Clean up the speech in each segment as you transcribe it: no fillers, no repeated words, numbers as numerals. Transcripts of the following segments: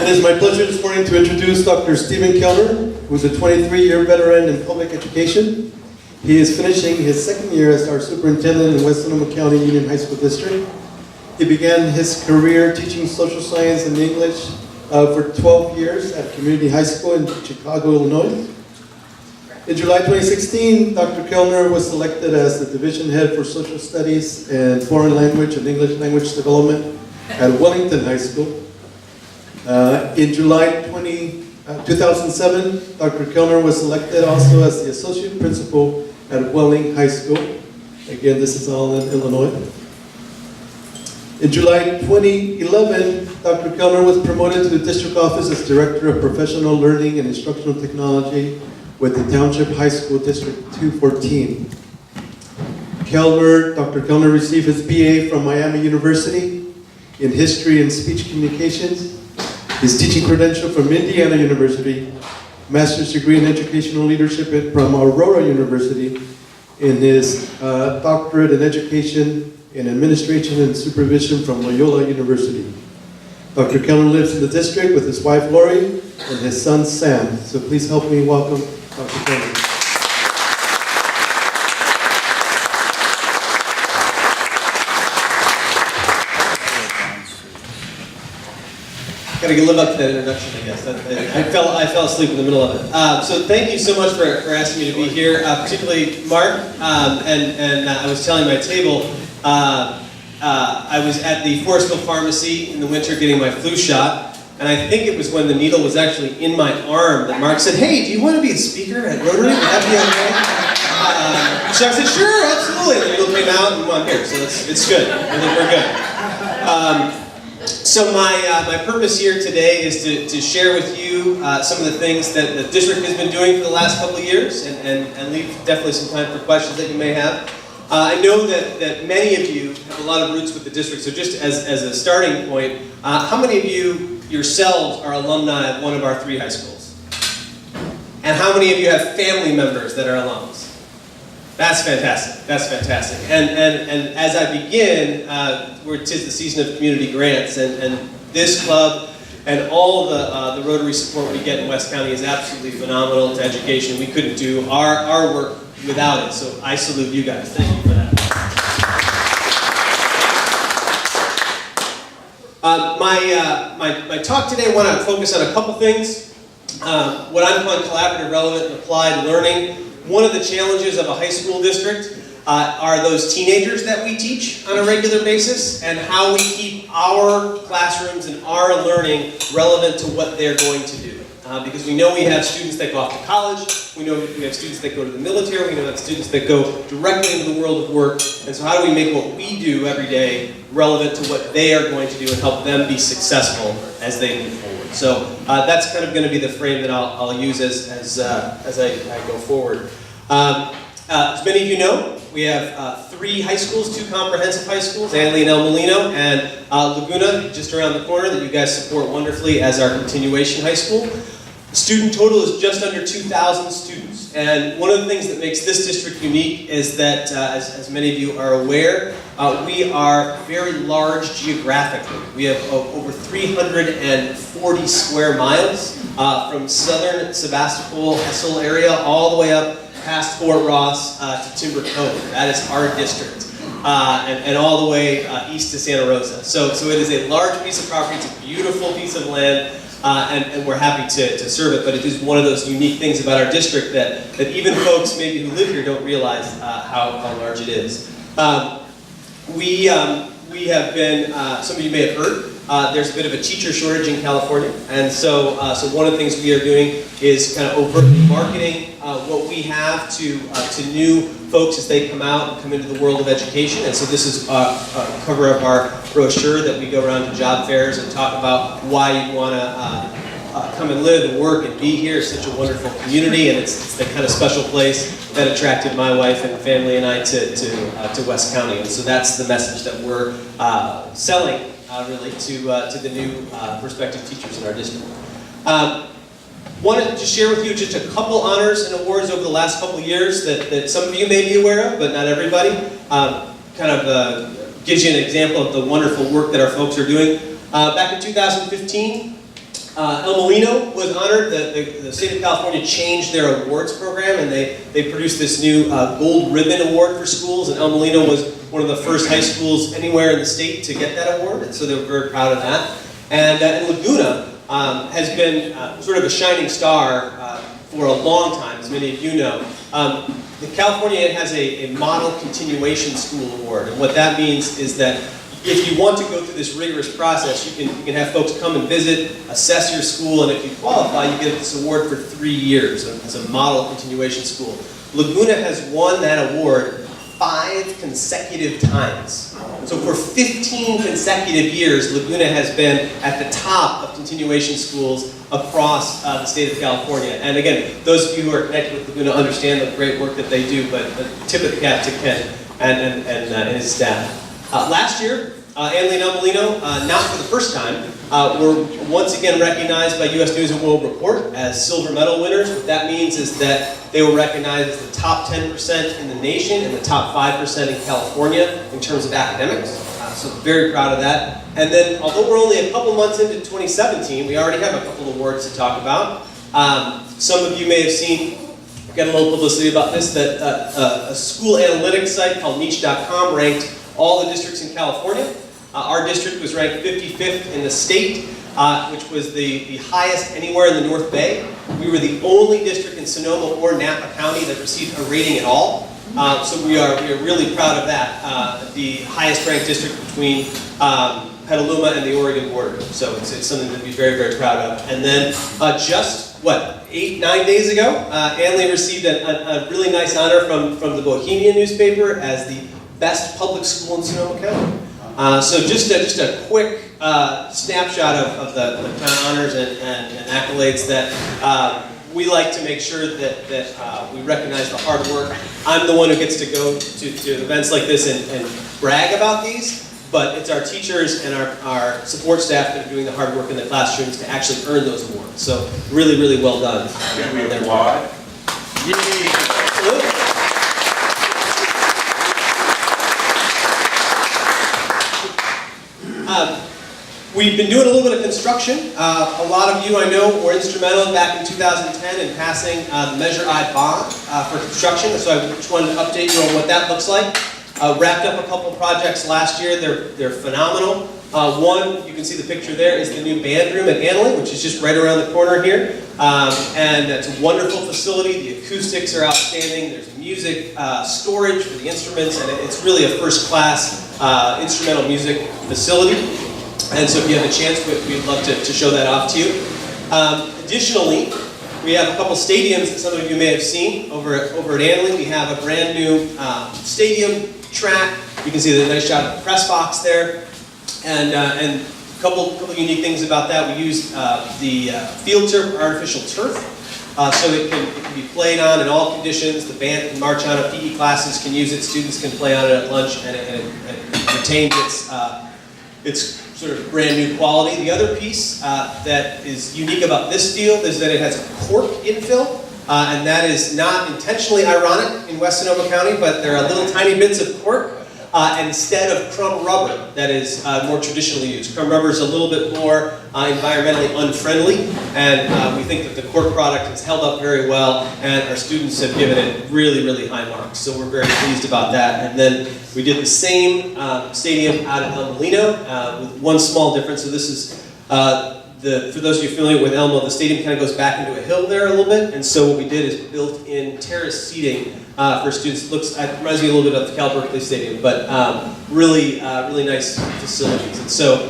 It is my pleasure this morning to introduce Dr. Stephen Kellner, who is a 23-year veteran in public education. He is finishing his second year as our superintendent in West Sonoma County Union High School District. He began his career teaching social science and English for 12 years at Community High School in Chicago, Illinois. In July 2016, Dr. Kellner was selected as the division head for social studies and foreign language and English language development at Wellington High School. In July 2007, Dr. Kellner was selected also as the associate principal at Welling High School. Again, this is all in Illinois. In July 2011, Dr. Kellner was promoted to the district office as Director of Professional Learning and Instructional Technology with the Township High School District 214. Dr. Kellner received his BA from Miami University in History and Speech Communications, his teaching credential from Indiana University, master's degree in educational leadership from Aurora University, and his doctorate in education in administration and supervision from Loyola University. Dr. Kellner lives in the district with his wife Lori and his son Sam. So please help me welcome Dr. Kellner. Gotta live up to that introduction, I guess. I fell asleep in the middle of it. So thank you so much for asking me to be here, particularly Mark. And I was telling my table, I was at the Forestville Pharmacy in the winter getting my flu shot, and I think it was when the needle was actually in my arm that Mark said, "Hey, do you want to be a speaker at Rotary? Would that be okay?" So I said, "Sure, absolutely." And the needle came out, and I'm here, so it's good. I think we're good. So my purpose here today is to share with you some of the things that the district has been doing for the last couple of years, and leave definitely some time for questions that you may have. I know that many of you have a lot of roots with the district, so just as a starting point, how many of you yourselves are alumni of one of our 3 high schools? And how many of you have family members that are alums? That's fantastic. That's fantastic. And as I begin, tis the season of community grants, and this club and all the Rotary support we get in West County is absolutely phenomenal to education. We couldn't do our work without it, so I salute you guys. Thank you for that. My talk today, I want to focus on a couple things. What I'm calling collaborative, relevant, and applied learning. One of the challenges of a high school district are those teenagers that we teach on a regular basis, and how we keep our classrooms and our learning relevant to what they're going to do. Because we know we have students that go off to college, we know we have students that go to the military, we know we have students that go directly into the world of work, and so how do we make what we do every day relevant to what they are going to do and help them be successful as they move forward. So that's kind of going to be the frame that I'll use as I go forward. As many of you know, we have 3 high schools, 2 comprehensive high schools, Anley and El Molino, and Laguna, just around the corner, that you guys support wonderfully as our continuation high school. The student total is just under 2,000 students, and one of the things that makes this district unique is that, as many of you are aware, we are very large geographically. We have over 340 square miles from southern Sebastopol, Hessel area, all the way up past Fort Ross to Timber Cove. That is our district, and all the way east to Santa Rosa. So it is a large piece of property. It's a beautiful piece of land. And we're happy to serve it, but it is one of those unique things about our district that even folks maybe who live here don't realize how large it is. We have been, some of you may have heard, there's a bit of a teacher shortage in California, and so one of the things we are doing is kind of overtly marketing what we have to new folks as they come out and come into the world of education. And so this is a cover of our brochure that we go around to job fairs and talk about why you want to come and live and work and be here. It's such a wonderful community, and it's the kind of special place that attracted my wife and family and I to West County. And so that's the message that we're selling really to the new prospective teachers in our district. Wanted to share with you just a couple honors and awards over the last couple of years that some of you may be aware of, but not everybody. Gives you an example of the wonderful work that our folks are doing. Back in 2015, El Molino was honored. The state of California changed their awards program, and they produced this new Gold Ribbon Award for schools, and El Molino was one of the first high schools anywhere in the state to get that award, and so they were very proud of that. And Laguna has been sort of a shining star for a long time, as many of you know. California has a Model Continuation School Award, and what that means is that if you want to go through this rigorous process, you can have folks come and visit, assess your school, and if you qualify, you get this award for 3 years as a Model Continuation School. Laguna has won that award 5 consecutive times. So for 15 consecutive years, Laguna has been at the top of continuation schools across the state of California. And again, those of you who are connected with Laguna understand the great work that they do, but tip of the cap to Ken and his staff. Last year, Anley and El Molino, not for the first time, were once again recognized by U.S. News & World Report as silver medal winners. What that means is that they were recognized as the top 10% in the nation and the top 5% in California in terms of academics. So very proud of that. And then, although we're only a couple months into 2017, we already have a couple of awards to talk about. Some of you may have seen, got a little publicity about this, that a school analytics site called niche.com ranked all the districts in California. Our district was ranked 55th in the state, which was the highest anywhere in the North Bay. We were the only district in Sonoma or Napa County that received a rating at all. So we are really proud of that. The highest ranked district between Petaluma and the Oregon border. So it's something to be very, very proud of. And then just, 8-9 days ago, Anley received a really nice honor from the Bohemian newspaper as the best public school in Sonoma County. So just a quick snapshot of the kind of honors and accolades that we like to make sure that we recognize the hard work. I'm the one who gets to go to events like this and brag about these, but it's our teachers and our support staff that are doing the hard work in the classrooms to actually earn those awards. So really, really well done. Can we applaud? Absolutely. We've been doing a little bit of construction. A lot of you, I know, were instrumental back in 2010 in passing the Measure I bond for construction, so I just wanted to update you on what that looks like. Wrapped up a couple projects last year. They're phenomenal. One, you can see the picture there, is the new band room at Anley, which is just right around the corner here. And it's a wonderful facility. The acoustics are outstanding. There's music storage for the instruments, and it's really a first-class instrumental music facility. And so if you have a chance, we'd love to show that off to you. Additionally, we have a couple stadiums that some of you may have seen over at Anley. We have a brand new stadium track. You can see the nice shot of the press box there. And a couple unique things about that. We use the field turf, artificial turf, so it can be played on in all conditions. The band can march on it, PE classes can use it, students can play on it at lunch, and it retains its sort of brand new quality. The other piece that is unique about this field is that it has a cork infill, and that is not intentionally ironic in West Sonoma County, but there are little tiny bits of cork instead of crumb rubber that is more traditionally used. Crumb rubber is a little bit more environmentally unfriendly, and we think that the cork product has held up very well, and our students have given it really, really high marks. So we're very pleased about that. And then we did the same stadium out at El Molino with one small difference. So this is, for those of you familiar with Elmo, the stadium kind of goes back into a hill there a little bit, and so what we did is built in terrace seating for students. It reminds me a little bit of the Cal Berkeley Stadium, but really nice facilities. And so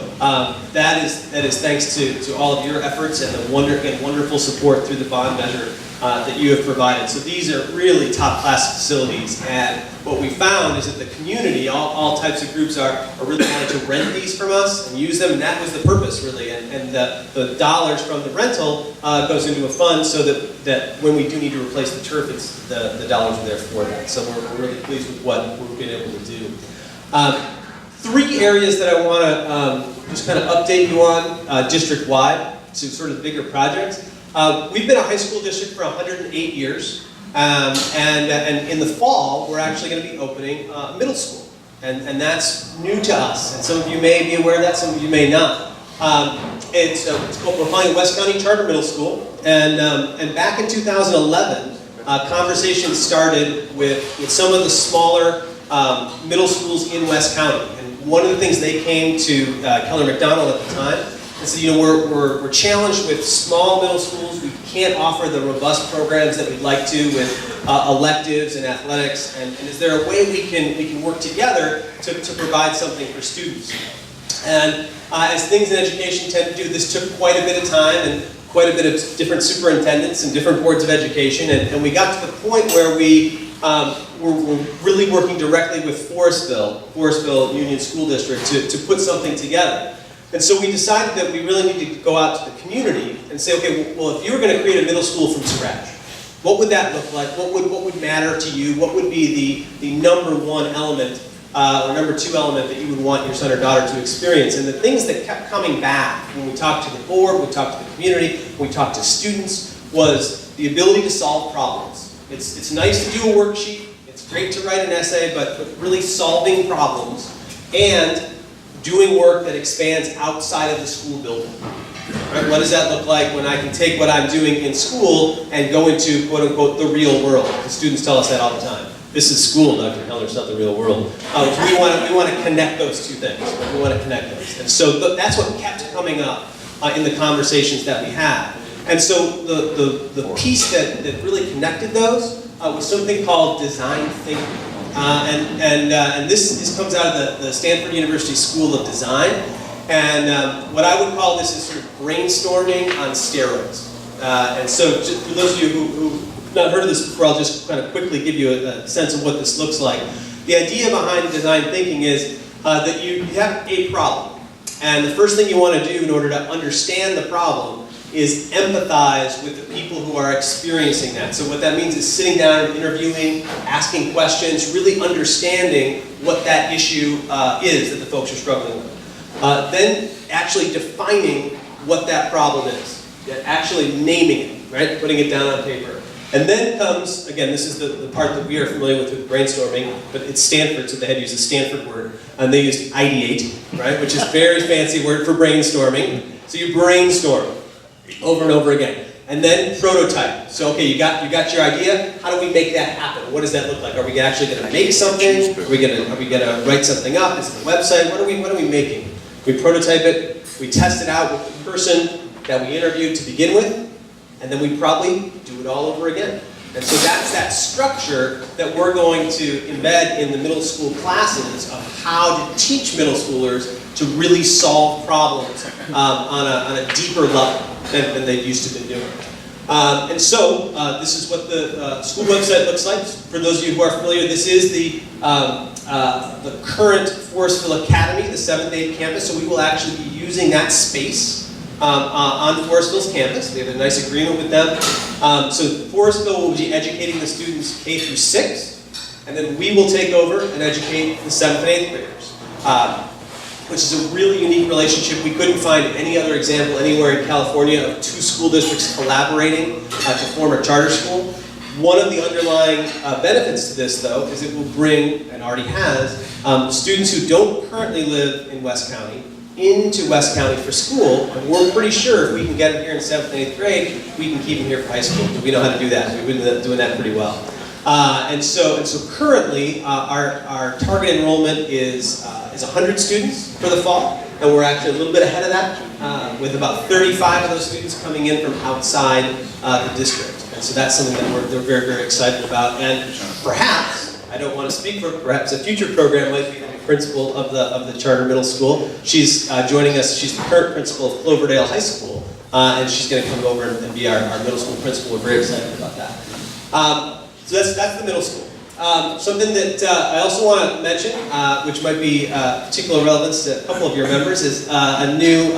that is thanks to all of your efforts and the wonderful support through the bond measure that you have provided. So these are really top-class facilities, and what we found is that the community, all types of groups are really wanting to rent these from us and use them, and that was the purpose, really. And the dollars from the rental goes into a fund so that when we do need to replace the turf, the dollars are there for that. So we're really pleased with what we've been able to do. 3 areas that I want to just kind of update you on district-wide to sort of bigger projects. We've been a high school district for 108 years, and in the fall, we're actually going to be opening middle school, and that's new to us. And some of you may be aware of that, some of you may not. It's called, we're calling it West County Charter Middle School. And back in 2011, conversations started with some of the smaller middle schools in West County. And one of the things they came to Keller McDonald at the time and said, you know, we're challenged with small middle schools. We can't offer the robust programs that we'd like to with electives and athletics. And is there a way we can work together to provide something for students? And as things in education tend to do, this took quite a bit of time and quite a bit of different superintendents and different boards of education. And we got to the point where we're really working directly with Forestville Union School District to put something together. And so we decided that we really need to go out to the community and say, okay, well, if you were going to create a middle school from scratch, what would that look like? What would matter to you? What would be the number one element or number two element that you would want your son or daughter to experience? And the things that kept coming back when we talked to the board, we talked to the community, when we talked to students, was the ability to solve problems. It's nice to do a worksheet, it's great to write an essay, but really solving problems and doing work that expands outside of the school building. Right? What does that look like when I can take what I'm doing in school and go into, quote unquote, the real world? The students tell us that all the time. This is school, Dr. Keller, it's not the real world. We want to connect those two things. We want to connect those. And so that's what kept coming up in the conversations that we had. And so the piece that really connected those was something called design thinking. And this comes out of the Stanford University School of Design. And what I would call this is sort of brainstorming on steroids. And so just for those of you who've not heard of this before, I'll just kind of quickly give you a sense of what this looks like. The idea behind design thinking is that you have a problem. And the first thing you want to do in order to understand the problem is empathize with the people who are experiencing that. So what that means is sitting down and interviewing, asking questions, really understanding what that issue is that the folks are struggling with. Then actually defining what that problem is. Actually naming it, right? Putting it down on paper. And then comes, again, this is the part that we are familiar with brainstorming, but it's Stanford, so they had to use a Stanford word. And they used ideate, right? Which is a very fancy word for brainstorming. So you brainstorm over and over again. And then prototype. So okay, you got your idea. How do we make that happen? What does that look like? Are we actually going to make something? Are we going to write something up? Is it a website? What are we making? We prototype it. We test it out with the person that we interviewed to begin with, and then we probably do it all over again. And so that's that structure that we're going to embed in the middle school classes of how to teach middle schoolers to really solve problems on a deeper level than they've used to been doing. And so this is what the school website looks like. For those of you who are familiar, this is the current Forestville Academy, the 7th and 8th campus. So we will actually be using that space on Forestville's campus. We have a nice agreement with them. So Forestville will be educating the students K through 6, and then we will take over and educate the 7th and 8th graders. Which is a really unique relationship. We couldn't find any other example anywhere in California of two school districts collaborating to form a charter school. One of the underlying benefits to this, though, is it will bring, and already has, students who don't currently live in West County into West County for school, and we're pretty sure if we can get them here in 7th and 8th grade, we can keep them here for high school. We know how to do that. We've been doing that pretty well. And so currently, our target enrollment is 100 students for the fall, and we're actually a little bit ahead of that, with about 35 of those students coming in from outside the district. And so that's something that we're very, very excited about. And perhaps, I don't want to speak for, perhaps a future program might be the principal of the charter middle school. She's joining us. She's the current principal of Cloverdale High School, and she's going to come over and be our middle school principal. We're very excited about that. So that's the middle school. Something that I also want to mention, which might be particular relevance to a couple of your members, is a new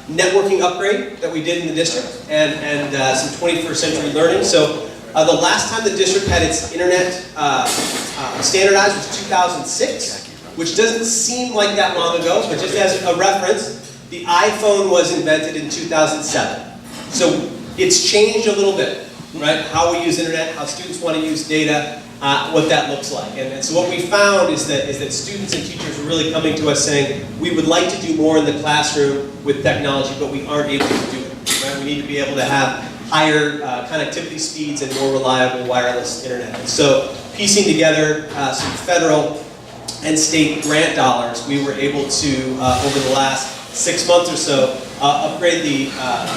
networking upgrade that we did in the district, and some 21st century learning. So the last time the district had its internet standardized was 2006, which doesn't seem like that long ago, but just as a reference, the iPhone was invented in 2007. So it's changed a little bit. Right? How we use internet, how students want to use data, what that looks like. And so what we found is that students and teachers are really coming to us saying, we would like to do more in the classroom with technology, but we aren't able to do it. Right? We need to be able to have higher connectivity speeds and more reliable wireless internet. And so piecing together some federal and state grant dollars, we were able to, over the last 6 months or so, upgrade the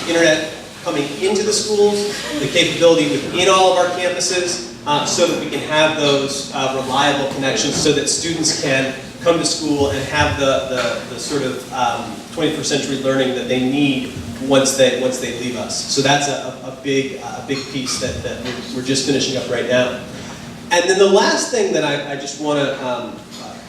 internet coming into the schools, the capability within all of our campuses, so that we can have those reliable connections so that students can come to school and have the sort of 21st century learning that they need once they leave us. So that's a big piece that we're just finishing up right now. And then the last thing that I just want to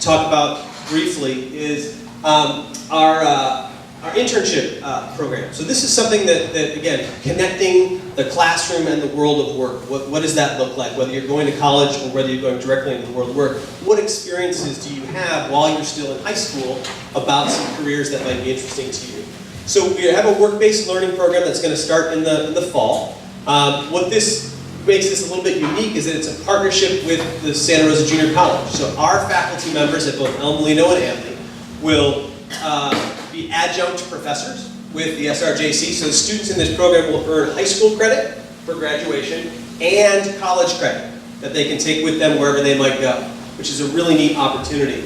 talk about briefly is our internship program. So this is something that again, connecting the classroom and the world of work. What does that look like? Whether you're going to college or whether you're going directly into the world of work, what experiences do you have while you're still in high school about some careers that might be interesting to you? So we have a work-based learning program that's going to start in the fall. What this makes this a little bit unique is that it's a partnership with the Santa Rosa Junior College. So our faculty members at both El Molino and Amley will be adjunct professors with the SRJC. So the students in this program will earn high school credit for graduation and college credit that they can take with them wherever they might go, which is a really neat opportunity.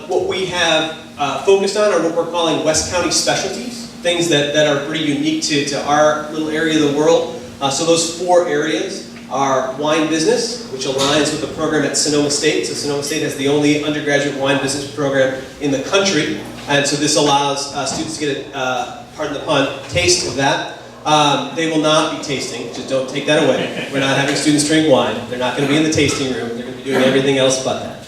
What we have focused on are what we're calling West County specialties, things that are pretty unique to our little area of the world. So those 4 areas are wine business, which aligns with the program at Sonoma State. So Sonoma State has the only undergraduate wine business program in the country. And so this allows students to get a, pardon the pun, taste of that. They will not be tasting, just don't take that away. We're not having students drink wine. They're not going to be in the tasting room. They're going to be doing everything else but that.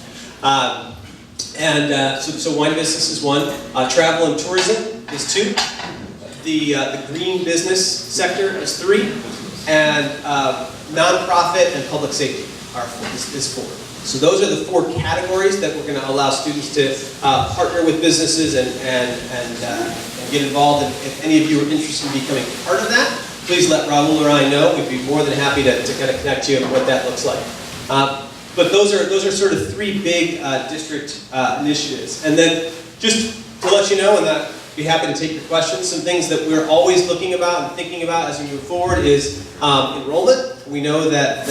So wine business is 1. Travel and tourism is 2. The green business sector is 3. And nonprofit and public safety is 4. So those are the 4 categories that we're going to allow students to partner with businesses and get involved. And if any of you are interested in becoming part of that, please let Raul or I know. We'd be more than happy to kind of connect you on what that looks like. But those are sort of 3 big district initiatives. And then just to let you know, and I'd be happy to take your questions, some things that we're always looking about and thinking about as we move forward is enrollment. We know that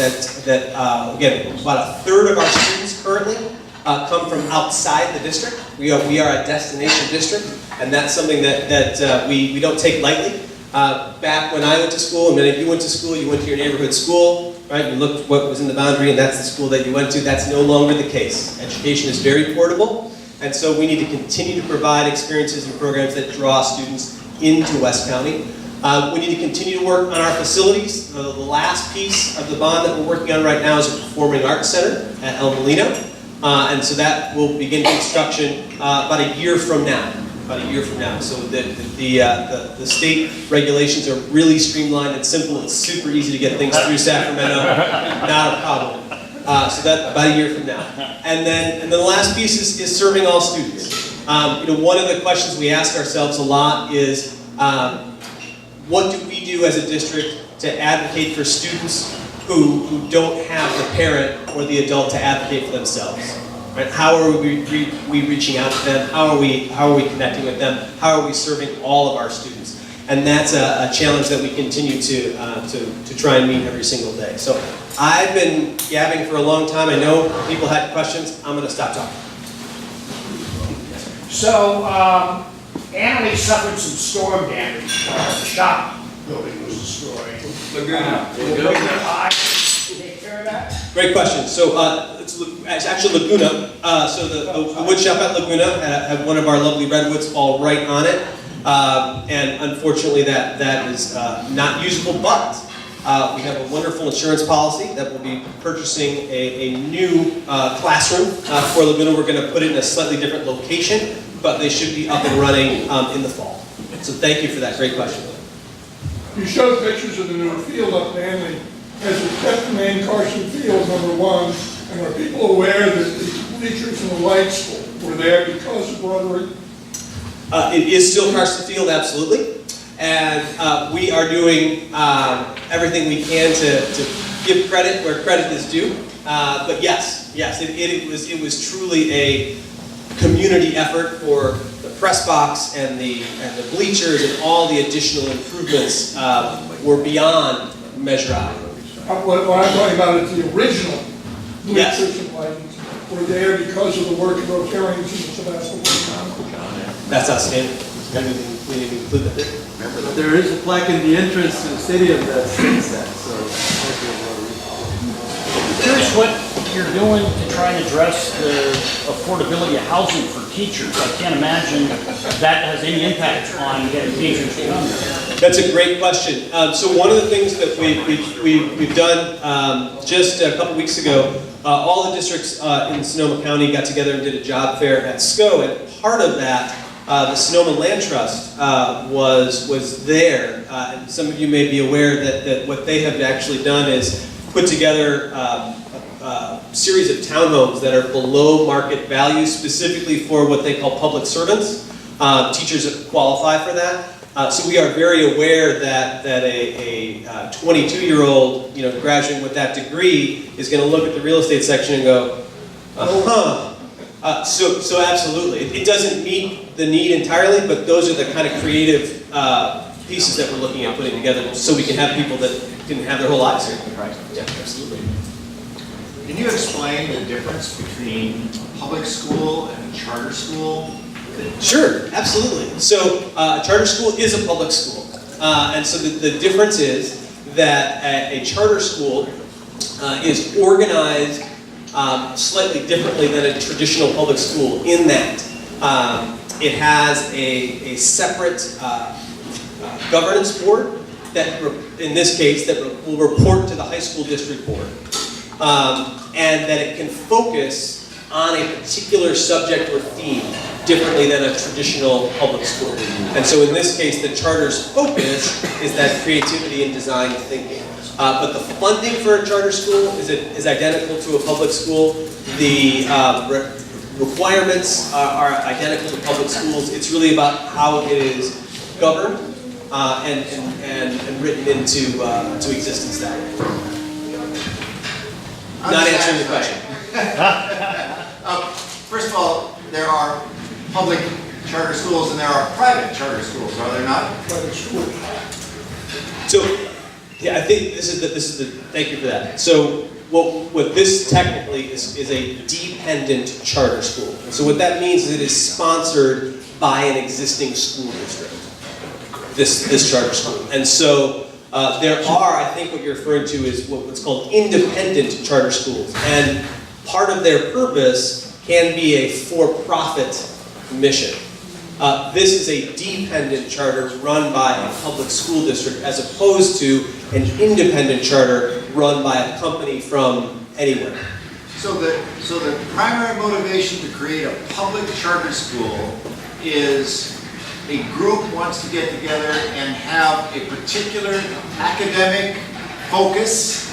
again, about 1/3 of our students currently come from outside the district. We are a destination district, and that's something that we don't take lightly. Back when I went to school, and many of you went to school, you went to your neighborhood school, right? You looked what was in the boundary, and that's the school that you went to. That's no longer the case. Education is very portable, and so we need to continue to provide experiences and programs that draw students into West County. We need to continue to work on our facilities. The last piece of the bond that we're working on right now is a performing arts center at El Molino. And so that will begin construction about a year from now. So the state regulations are really streamlined and simple. It's super easy to get things through Sacramento. Not a problem. So that's about a year from now. And then the last piece is serving all students. One of the questions we ask ourselves a lot is, what do we do as a district to advocate for students who don't have the parent or the adult to advocate for themselves? Right? How are we reaching out to them? How are we connecting with them? How are we serving all of our students? And that's a challenge that we continue to try and meet every single day. So I've been gabbing for a long time. I know people had questions. I'm going to stop talking. So, Annalee suffered some storm damage. The shop building was destroyed. Laguna. Take care of that? Great question. So it's actually Laguna. So the wood shop at Laguna had one of our lovely redwoods fall right on it. And unfortunately that is not usable, but we have a wonderful insurance policy that will be purchasing a new classroom for Laguna. We're going to put it in a slightly different location, but they should be up and running in the fall. So thank you for that great question. You showed pictures of the new field up there, and has it kept the main Carson Field, -- and are people aware that the bleachers and the lights were there because of Rotary? It is still Carson Field, absolutely. And we are doing everything we can to give credit where credit is due. But yes, it was truly a community effort for the press box and the bleachers, and all the additional improvements were beyond measure out. What I'm talking about is the original Yes. bleachers and lights were there because of the work of Rotarians in the Sebastopol. That's outstanding. We didn't include that there. But there is a plaque in the entrance to the stadium that states that, so. Curious what you're doing to try and address the affordability of housing for teachers. I can't imagine that has any impact on getting teachers to come here. That's a great question. So one of the things that we've done just a couple weeks ago, all the districts in Sonoma County got together and did a job fair at SCO, and part of that, the Sonoma Land Trust was there. And some of you may be aware that what they have actually done is put together a series of townhomes that are below market value, specifically for what they call public servants, teachers that qualify for that. So we are very aware that a 22-year-old, graduating with that degree is going to look at the real estate section and go, so absolutely. It doesn't meet the need entirely, but those are the kind of creative pieces that we're looking at putting together so we can have people that can have their whole lives here. Right. Yeah, absolutely. Can you explain the difference between a public school and a charter school? Sure, absolutely. So a charter school is a public school. And so the difference is that a charter school is organized slightly differently than a traditional public school in that it has a separate governance board that, in this case, that will report to the high school district board. And that it can focus on a particular subject or theme differently than a traditional public school. And so in this case, the charter's focus is that creativity and design and thinking. But the funding for a charter school is identical to a public school. The requirements are identical to public schools. It's really about how it is governed and written into existence that way. Not answering the question. First of all, there are public charter schools and there are private charter schools, are there not? Private school. So, yeah, I think this is the. Thank you for that. So, what this technically is a dependent charter school. So what that means is it is sponsored by an existing school district. This charter school, and so. There are, I think what you're referring to is what's called independent charter schools. And part of their purpose can be a for-profit mission. This is a dependent charter run by a public school district as opposed to an independent charter run by a company from anywhere. So the primary motivation to create a public charter school is a group wants to get together and have a particular academic focus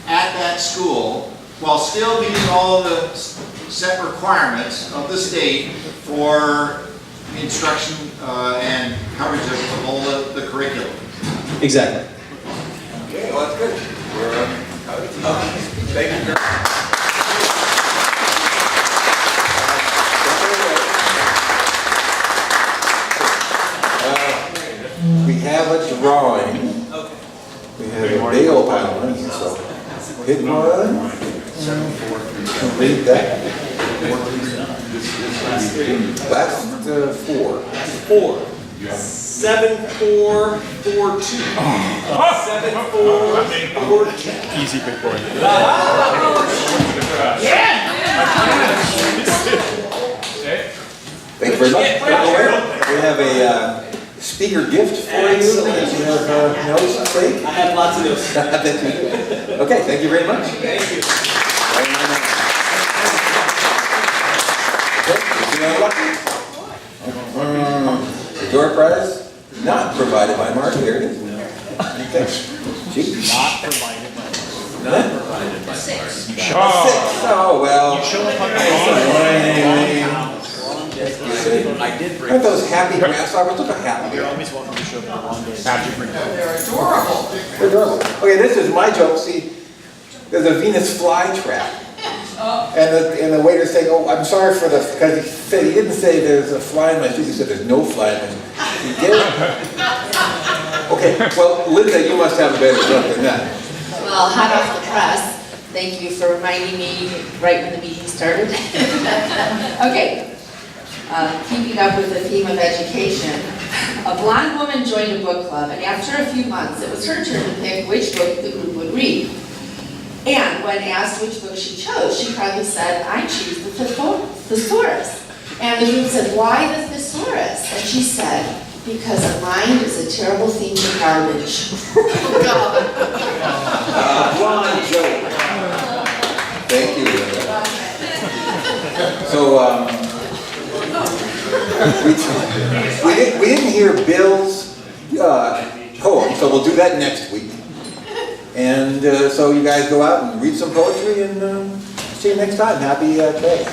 at that school while still meeting all the set requirements of the state for instruction and coverage of all the curriculum. Exactly. Okay, well, that's good. Thank you. We have a drawing. We have a Dale Island, so hit one. Complete that. Last four. 7442. 7442. Easy, big boy. Thank you very much. We have a speaker gift for you. If you have notes to take. I have lots of those. Okay, thank you very much. Thank you. The door prize, not provided by Mark, here it is. Okay. Gee. Not provided by us. Not provided by Mark. 6. Oh, well. You show up on the wrong I did bring. Aren't those happy grasshoppers? Look how happy. You're always welcome to show up on the wrong day. They're adorable. They're adorable. Okay, this is my joke. See, there's a Venus flytrap. And the waiter saying, oh, I'm sorry for the, because he said, he didn't say there's a fly in my soup, he said there's no fly in my soup. He did? Okay, well, Linda, you must have a better joke than that. Well, hot off the press, thank you for reminding me right when the meeting started. Okay, keeping up with the theme of education, a blonde woman joined a book club, and after a few months, it was her turn to pick which book the group would read. And when asked which book she chose, she proudly said, I choose the thesaurus. And the group said, why the thesaurus? And she said, because a mind is a terrible thing for garbage. Blonde joke. Thank you, Linda. So, we didn't hear Bill's poem, so we'll do that next week. And so you guys go out and read some poetry, and see you next time. Happy day.